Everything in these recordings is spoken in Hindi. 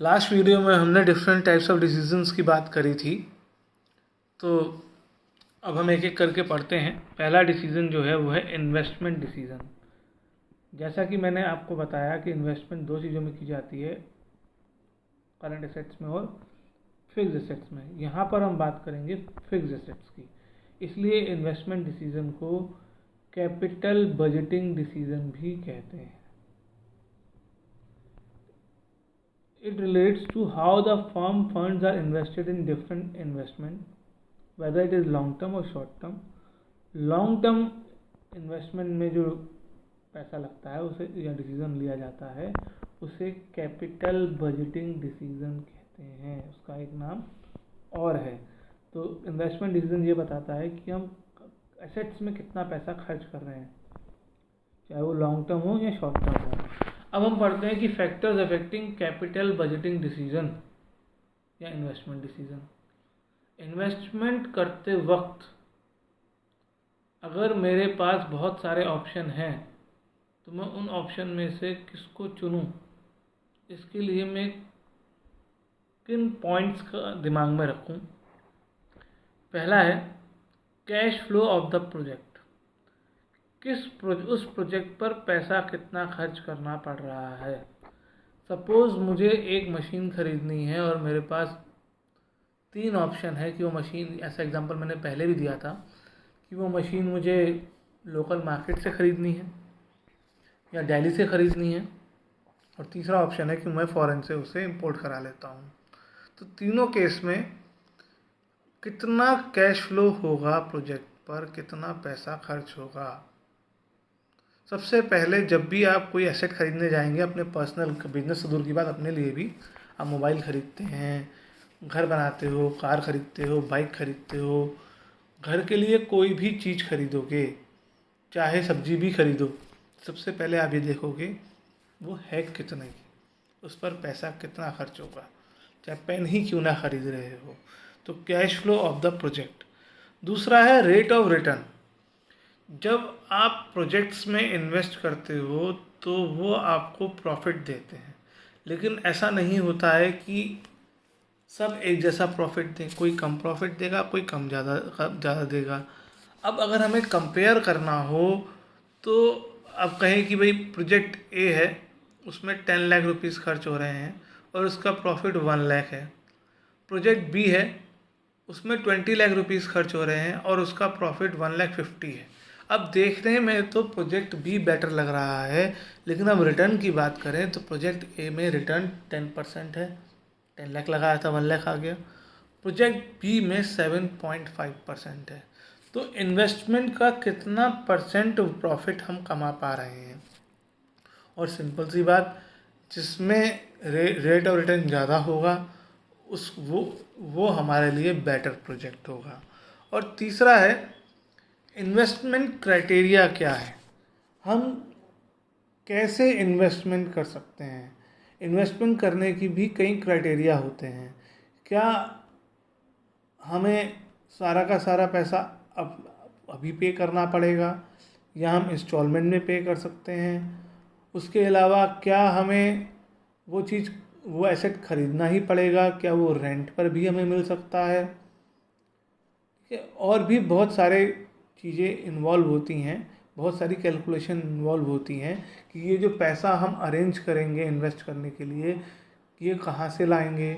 लास्ट वीडियो में हमने डिफरेंट टाइप्स ऑफ डिसीजंस की बात करी थी, तो अब हम एक एक करके पढ़ते हैं। पहला डिसीजन जो है वो है इन्वेस्टमेंट डिसीजन। जैसा कि मैंने आपको बताया कि इन्वेस्टमेंट दो चीज़ों में की जाती है, करंट एसेट्स में और फिक्स एसेट्स में। यहाँ पर हम बात करेंगे फिक्स एसेट्स की, इसलिए इन्वेस्टमेंट डिसीजन को कैपिटल बजटिंग डिसीजन भी कहते हैं। It relates to how the firm funds are invested in different investment, whether it is long term or short term. Long term investment में जो पैसा लगता है उसे या डिसीजन लिया जाता है उसे कैपिटल बजटिंग डिसीजन कहते हैं, उसका एक नाम और है। तो इन्वेस्टमेंट डिसीजन ये बताता है कि हम एसेट्स में कितना पैसा खर्च कर रहे हैं, चाहे वो लॉन्ग टर्म हो या शॉर्ट टर्म हो। अब हम पढ़ते हैं कि factors affecting capital budgeting decision या इन्वेस्टमेंट डिसीजन। इन्वेस्टमेंट करते वक्त अगर मेरे पास बहुत सारे ऑप्शन हैं तो मैं उन ऑप्शन में से किसको चुनूं, इसके लिए मैं किन पॉइंट्स का दिमाग में रखूं। पहला है cash flow of the project. उस प्रोजेक्ट पर पैसा कितना खर्च करना पड़ रहा है। सपोज़ मुझे एक मशीन ख़रीदनी है और मेरे पास 3 ऑप्शन है कि वो मशीन, ऐसा एग्जांपल मैंने पहले भी दिया था कि वो मशीन मुझे लोकल मार्केट से ख़रीदनी है या दिल्ली से ख़रीदनी है, और तीसरा ऑप्शन है कि मैं फ़ॉरेन से उसे इंपोर्ट करा लेता हूँ। तो तीनों केस में कितना कैश फ्लो होगा, प्रोजेक्ट पर कितना पैसा खर्च होगा। सबसे पहले जब भी आप कोई एसेट खरीदने जाएंगे, अपने पर्सनल बिजनेस से दूर की बात, अपने लिए भी, आप मोबाइल खरीदते हैं, घर बनाते हो, कार खरीदते हो, बाइक खरीदते हो, घर के लिए कोई भी चीज़ खरीदोगे, चाहे सब्जी भी खरीदो, सबसे पहले आप ये देखोगे वो है कितने की, उस पर पैसा कितना खर्च होगा, चाहे पेन ही क्यों ना खरीद रहे हो। तो cash flow of the project. दूसरा है रेट ऑफ रिटर्न। जब आप प्रोजेक्ट्स में इन्वेस्ट करते हो तो वो आपको प्रॉफिट देते हैं, लेकिन ऐसा नहीं होता है कि सब एक जैसा प्रॉफिट दें, कोई कम प्रॉफिट देगा, कोई कम ज़्यादा देगा। अब अगर हमें कंपेयर करना हो तो अब कहें कि भाई प्रोजेक्ट ए है, उसमें 10 लाख रुपीज़ खर्च हो रहे हैं और उसका प्रॉफिट 1 लाख है। प्रोजेक्ट बी है, उसमें 20 लाख रुपीज़ खर्च हो रहे हैं और उसका प्रॉफिट 1,50,000 है। अब देखने में तो प्रोजेक्ट बी बेटर लग रहा है, लेकिन अब रिटर्न की बात करें तो प्रोजेक्ट ए में रिटर्न 10% है, 10 लाख लगाया था 1 लाख आ गया। प्रोजेक्ट बी में 7.5% है। तो इन्वेस्टमेंट का कितना परसेंट प्रॉफिट हम कमा पा रहे हैं। और सिंपल सी बात, जिसमें रेट ऑफ रिटर्न ज़्यादा होगा वो हमारे लिए बेटर प्रोजेक्ट होगा। और तीसरा है इन्वेस्टमेंट क्राइटेरिया क्या है, हम कैसे इन्वेस्टमेंट कर सकते हैं। इन्वेस्टमेंट करने की भी कई क्राइटेरिया होते हैं। क्या हमें सारा का सारा पैसा अभी पे करना पड़ेगा या हम इंस्टॉलमेंट में पे कर सकते हैं। उसके अलावा क्या हमें वो एसेट खरीदना ही पड़ेगा, क्या वो रेंट पर भी हमें मिल सकता है। और भी बहुत सारे चीज़ें इन्वॉल्व होती हैं, बहुत सारी कैलकुलेशन इन्वॉल्व होती हैं कि ये जो पैसा हम अरेंज करेंगे इन्वेस्ट करने के लिए, ये कहाँ से लाएंगे।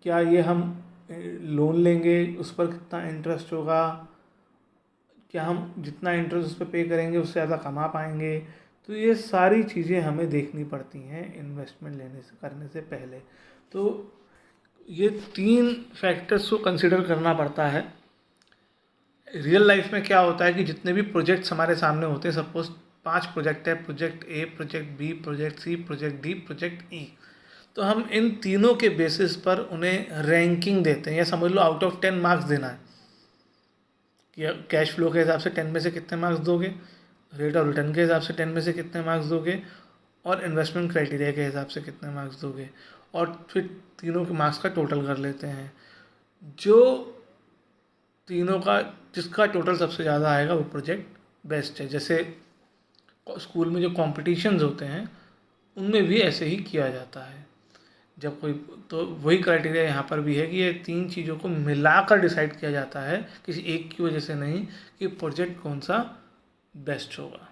क्या ये हम लोन लेंगे, उस पर कितना इंटरेस्ट होगा, क्या हम जितना इंटरेस्ट उस पर पे करेंगे उससे ज़्यादा कमा पाएंगे। तो ये सारी चीज़ें हमें देखनी पड़ती हैं इन्वेस्टमेंट करने से पहले। तो ये 3 फैक्टर्स को कंसिडर करना पड़ता है। रियल लाइफ में क्या होता है कि जितने भी प्रोजेक्ट्स हमारे सामने होते हैं, सपोज 5 प्रोजेक्ट है, project A, project B, project C, project D, project E, तो हम इन तीनों के बेसिस पर उन्हें रैंकिंग देते हैं, या समझ लो आउट ऑफ 10 मार्क्स देना है कि कैश फ्लो के हिसाब से 10 में से कितने मार्क्स दोगे, रेट ऑफ रिटर्न के हिसाब से 10 में से कितने मार्क्स दोगे, और इन्वेस्टमेंट क्राइटेरिया के हिसाब से कितने मार्क्स दोगे, और फिर तीनों के मार्क्स का टोटल कर लेते हैं। जो तीनों का जिसका टोटल सबसे ज़्यादा आएगा वो प्रोजेक्ट बेस्ट है। जैसे स्कूल में जो कॉम्पिटिशन्स होते हैं उनमें भी ऐसे ही किया जाता है। जब कोई, तो वही क्राइटेरिया यहाँ पर भी है कि ये 3 चीज़ों को मिलाकर डिसाइड किया जाता है, किसी एक की वजह से नहीं कि प्रोजेक्ट कौन सा बेस्ट होगा।